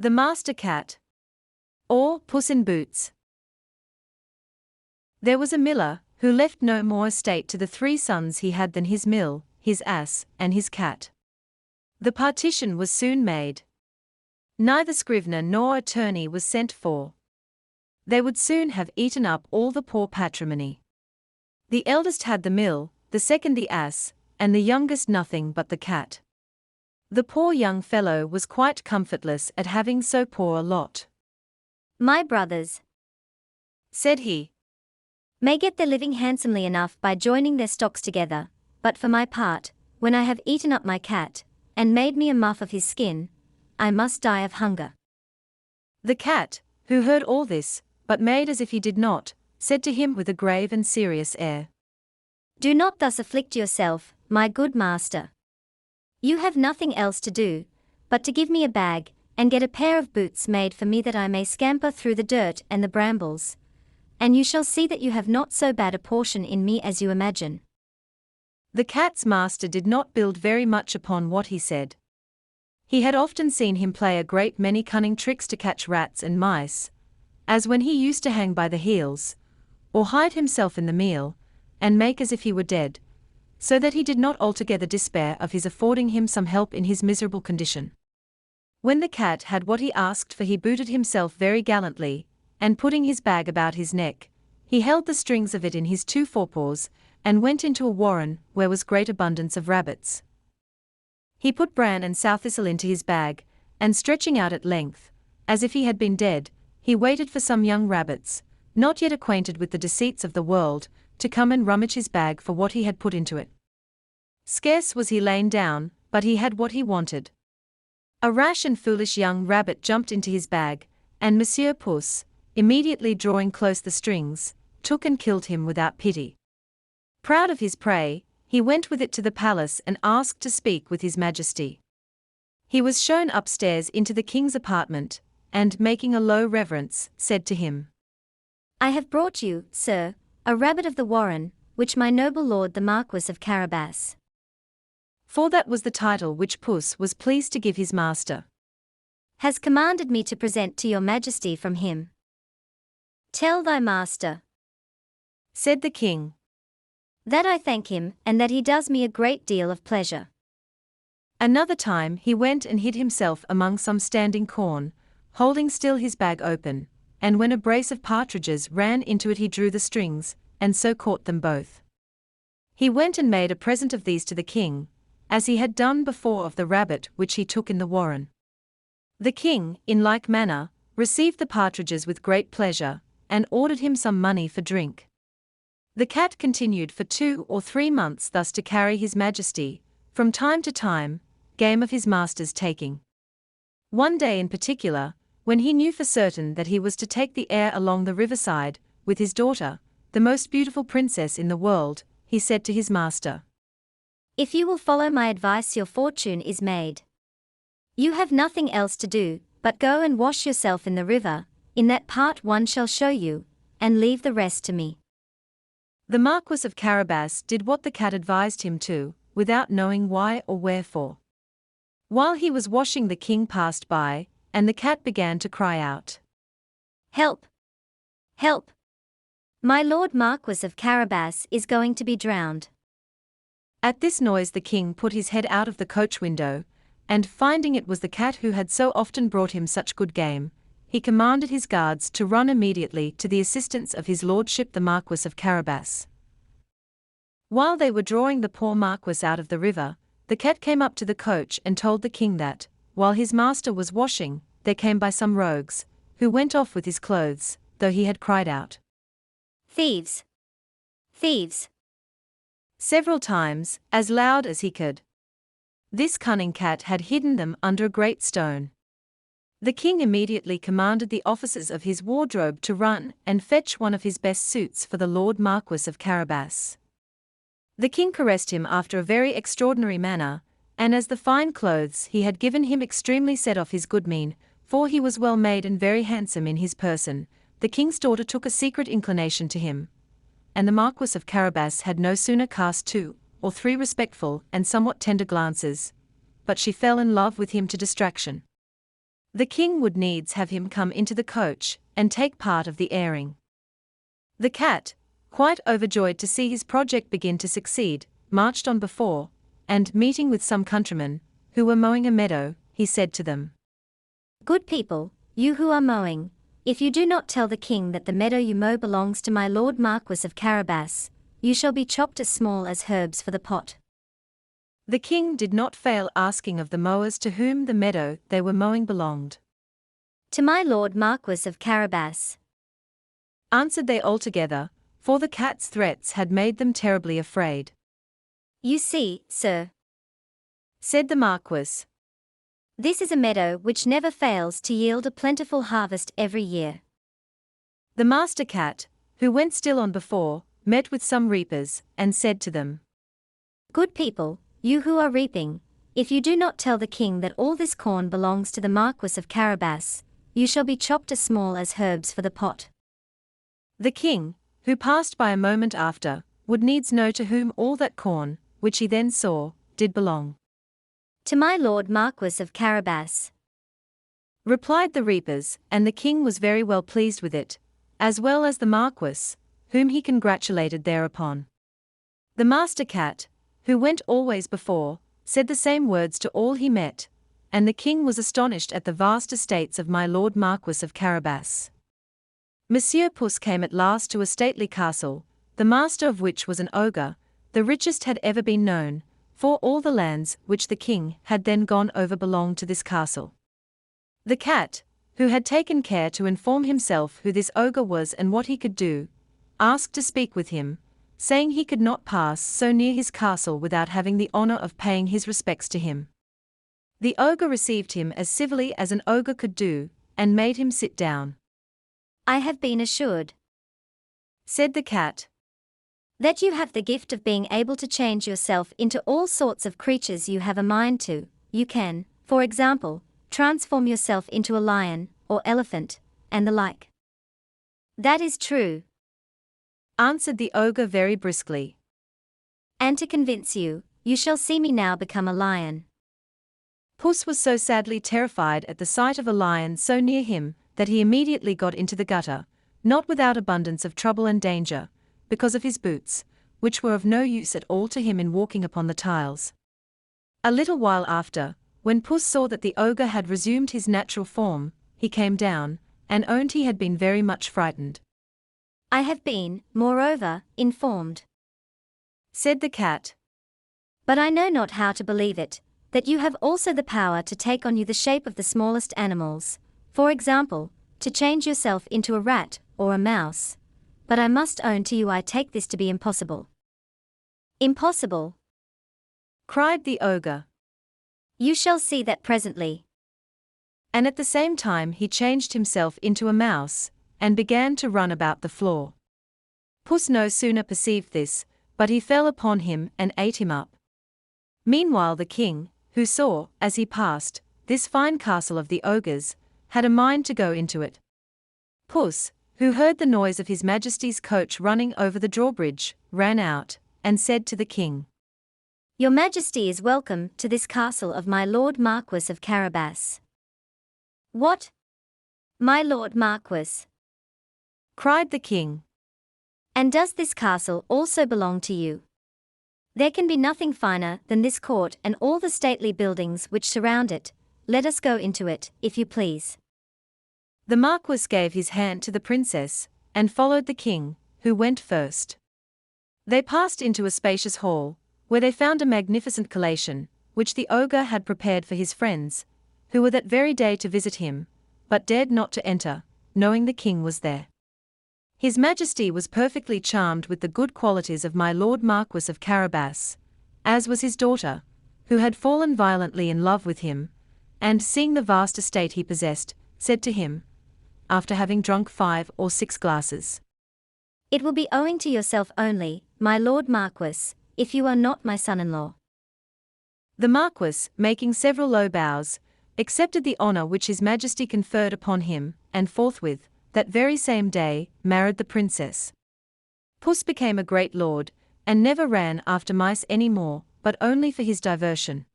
The Master Cat, or Puss in Boots. There was a miller, who left no more estate to the 3 sons he had than his mill, his ass, and his cat. The partition was soon made. Neither scrivener nor attorney was sent for. They would soon have eaten up all the poor patrimony. The eldest had the mill, the second the ass, and the youngest nothing but the cat. The poor young fellow was quite comfortless at having so poor a lot. "My brothers," said he, "may get their living handsomely enough by joining their stocks together, but for my part, when I have eaten up my cat, and made me a muff of his skin, I must die of hunger." The cat, who heard all this, but made as if he did not, said to him with a grave and serious air, "Do not thus afflict yourself, my good master. You have nothing else to do, but to give me a bag, and get a pair of boots made for me that I may scamper through the dirt and the brambles, and you shall see that you have not so bad a portion in me as you imagine." The cat's master did not build very much upon what he said. He had often seen him play a great many cunning tricks to catch rats and mice, as when he used to hang by the heels, or hide himself in the meal, and make as if he were dead, so that he did not altogether despair of his affording him some help in his miserable condition. When the cat had what he asked for, he booted himself very gallantly, and putting his bag about his neck, he held the strings of it in his 2 forepaws, and went into a warren where was great abundance of rabbits. He put bran and sow-thistle into his bag, and stretching out at length, as if he had been dead, he waited for some young rabbits, not yet acquainted with the deceits of the world, to come and rummage his bag for what he had put into it. Scarce was he lain down, but he had what he wanted. A rash and foolish young rabbit jumped into his bag, and Monsieur Puss, immediately drawing close the strings, took and killed him without pity. Proud of his prey, he went with it to the palace and asked to speak with his majesty. He was shown upstairs into the king's apartment, and making a low reverence, said to him, "I have brought you, sir, a rabbit of the warren, which my noble lord the Marquis of Carabas," for that was the title which Puss was pleased to give his master, "has commanded me to present to your majesty from him." "Tell thy master," said the king, "that I thank him, and that he does me a great deal of pleasure." Another time he went and hid himself among some standing corn, holding still his bag open, and when a brace of partridges ran into it he drew the strings, and so caught them both. He went and made a present of these to the king, as he had done before of the rabbit which he took in the warren. The king, in like manner, received the partridges with great pleasure, and ordered him some money for drink. The cat continued for 2 or 3 months thus to carry his majesty, from time to time, game of his master's taking. One day in particular, when he knew for certain that he was to take the air along the riverside, with his daughter, the most beautiful princess in the world, he said to his master, "If you will follow my advice, your fortune is made. You have nothing else to do, but go and wash yourself in the river, in that part one shall show you, and leave the rest to me." The Marquis of Carabas did what the cat advised him to, without knowing why or wherefore. While he was washing, the king passed by, and the cat began to cry out, "Help! Help! My lord Marquis of Carabas is going to be drowned." At this noise the king put his head out of the coach window, and finding it was the cat who had so often brought him such good game, he commanded his guards to run immediately to the assistance of his lordship the Marquis of Carabas. While they were drawing the poor Marquis out of the river, the cat came up to the coach and told the king that, while his master was washing, there came by some rogues, who went off with his clothes, though he had cried out, "Thieves! Thieves!" several times, as loud as he could. This cunning cat had hidden them under a great stone. The king immediately commanded the officers of his wardrobe to run and fetch one of his best suits for the Lord Marquis of Carabas. The king caressed him after a very extraordinary manner, and as the fine clothes he had given him extremely set off his good mien, for he was well made and very handsome in his person, the king's daughter took a secret inclination to him, and the Marquis of Carabas had no sooner cast 2 or 3 respectful and somewhat tender glances, but she fell in love with him to distraction. The king would needs have him come into the coach, and take part of the airing. The cat, quite overjoyed to see his project begin to succeed, marched on before, and meeting with some countrymen, who were mowing a meadow, he said to them, Good people, you who are mowing, if you do not tell the king that the meadow you mow belongs to my lord Marquis of Carabas, you shall be chopped as small as herbs for the pot. The king did not fail asking of the mowers to whom the meadow they were mowing belonged. To my lord Marquis of Carabas, Answered they all together, for the cat's threats had made them terribly afraid. You see, sir, Said the Marquis, this is a meadow which never fails to yield a plentiful harvest every year. the master cat, who went still on before, met with some reapers, and said to them, Good people, you who are reaping, if you do not tell the king that all this corn belongs to the Marquis of Carabas, you shall be chopped as small as herbs for the pot. The king, who passed by a moment after, would needs know to whom all that corn, which he then saw, did belong. To my lord Marquis of Carabas, Replied the reapers, and the king was very well pleased with it, as well as the Marquis, whom he congratulated thereupon. The master cat, who went always before, said the same words to all he met, and the king was astonished at the vast estates of my lord Marquis of Carabas. Monsieur Puss came at last to a stately castle, the master of which was an ogre, the richest had ever been known, for all the lands which the king had then gone over belonged to this castle. The cat, who had taken care to inform himself who this ogre was and what he could do, asked to speak with him, saying he could not pass so near his castle without having the honor of paying his respects to him. The ogre received him as civilly as an ogre could do, and made him sit down. I have been assured, Said the cat, that you have the gift of being able to change yourself into all sorts of creatures you have a mind to. You can, for example, transform yourself into a lion, or elephant, and the like. That is true. Answered the ogre very briskly. And to convince you, you shall see me now become a lion. Puss was so sadly terrified at the sight of a lion so near him, that he immediately got into the gutter, not without abundance of trouble and danger, because of his boots, which were of no use at all to him in walking upon the tiles. A little while after, when Puss saw that the ogre had resumed his natural form, he came down, and owned he had been very much frightened. I have been, moreover, informed, Said the cat, but I know not how to believe it, that you have also the power to take on you the shape of the smallest animals, for example, to change yourself into a rat or a mouse. But I must own to you I take this to be impossible. Impossible, cried the ogre. You shall see that presently. And at the same time he changed himself into a mouse, and began to run about the floor. Puss no sooner perceived this, but he fell upon him and ate him up. Meanwhile the king, who saw, as he passed, this fine castle of the ogres, had a mind to go into it. Puss, who heard the noise of his majesty's coach running over the drawbridge, ran out, and said to the king, Your majesty is welcome to this castle of my lord Marquis of Carabas. What? My lord Marquis, cried the king. And does this castle also belong to you? There can be nothing finer than this court and all the stately buildings which surround it. Let us go into it, if you please. The Marquis gave his hand to the princess, and followed the king, who went first. They passed into a spacious hall, where they found a magnificent collation, which the ogre had prepared for his friends, who were that very day to visit him, but dared not to enter, knowing the king was there. His Majesty was perfectly charmed with the good qualities of my lord Marquis of Carabas, as was his daughter, who had fallen violently in love with him, and seeing the vast estate he possessed, said to him, after having drunk 5 or 6 glasses, It will be owing to yourself only, my lord Marquis, if you are not my son-in-law. The Marquis, making several low bows, accepted the honor which his Majesty conferred upon him, and forthwith, that very same day, married the princess. Puss became a great lord, and never ran after mice any more, but only for his diversion.